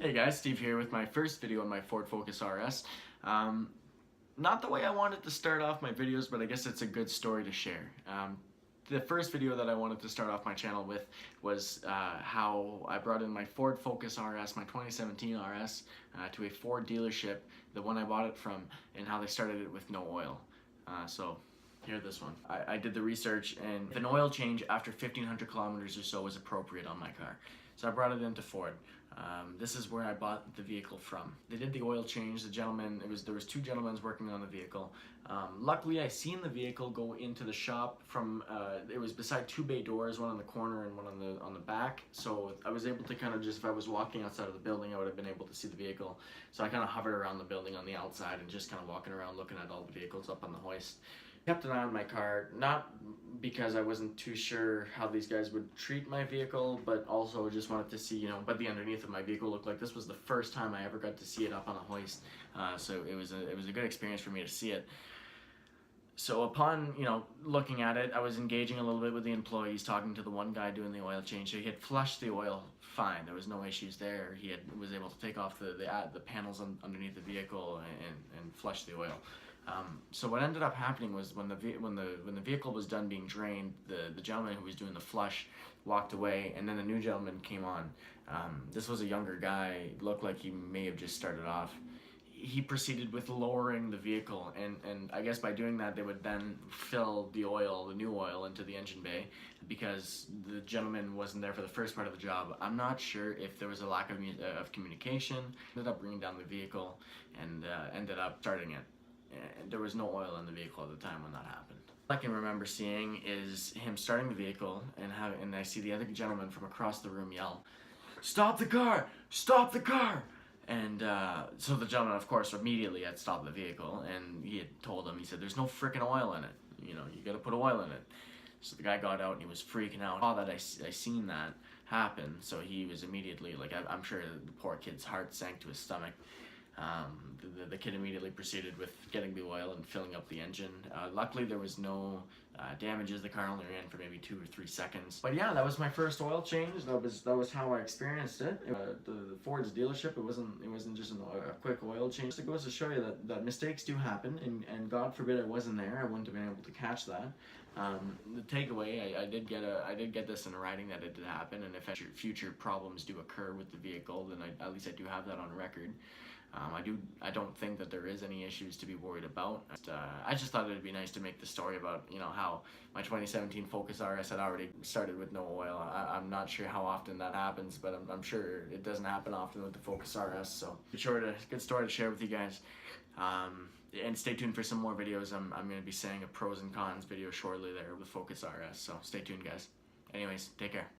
Hey guys, Steve here with my first video on my Ford Focus RS. Not the way I wanted to start off my videos, but I guess it's a good story to share. The first video that I wanted to start off my channel with was how I brought in my Ford Focus RS, my 2017 RS, to a Ford dealership, the one I bought it from, and how they started it with no oil. So here, this one. I did the research, and an oil change after 1,500 kilometers or so was appropriate on my car. So I brought it into Ford. This is where I bought the vehicle from. They did the oil change. The gentleman, there was two gentlemen working on the vehicle. Luckily, I seen the vehicle go into the shop from. It was beside two bay doors, one on the corner and one on the back. So I was able to kind of just, if I was walking outside of the building, I would have been able to see the vehicle. So I kind of hovered around the building on the outside and just kind of walking around, looking at all the vehicles up on the hoist. Kept an eye on my car, not because I wasn't too sure how these guys would treat my vehicle, but also just wanted to see, what the underneath of my vehicle looked like. This was the first time I ever got to see it up on a hoist, so it was a good experience for me to see it. So upon, looking at it, I was engaging a little bit with the employees, talking to the one guy doing the oil change. So he had flushed the oil fine. There was no issues there. He was able to take off the panels underneath the vehicle and flush the oil. So what ended up happening was when the vehicle was done being drained, the gentleman who was doing the flush walked away, and then the new gentleman came on. This was a younger guy. Looked like he may have just started off. He proceeded with lowering the vehicle, and I guess by doing that they would then fill the new oil into the engine bay, because the gentleman wasn't there for the first part of the job. I'm not sure if there was a lack of communication. Ended up bringing down the vehicle and ended up starting it. And there was no oil in the vehicle at the time when that happened. All I can remember seeing is him starting the vehicle, and I see the other gentleman from across the room yell, "Stop the car! Stop the car!" And so the gentleman, of course, immediately had stopped the vehicle, and he had told him, he said, "There's no frickin' oil in it. You gotta put oil in it." So the guy got out and he was freaking out. Saw that I seen that happen, so he was immediately, like, I'm sure the poor kid's heart sank to his stomach. The kid immediately proceeded with getting the oil and filling up the engine. Luckily, there was no damages. The car only ran for maybe 2 or 3 seconds. But yeah, that was my first oil change. That was how I experienced it. The Ford's dealership. It wasn't just a quick oil change. It goes to show you that mistakes do happen, and God forbid I wasn't there. I wouldn't have been able to catch that. The takeaway, I did get this in writing that it did happen, and if future problems do occur with the vehicle, then at least I do have that on record. I don't think that there is any issues to be worried about. I just thought it'd be nice to make the story about, how my 2017 Focus RS had already started with no oil. I'm not sure how often that happens, but I'm sure it doesn't happen often with the Focus RS. So good story to share with you guys. And stay tuned for some more videos. I'm going to be saying a pros and cons video shortly there with Focus RS. So stay tuned, guys. Anyways, take care.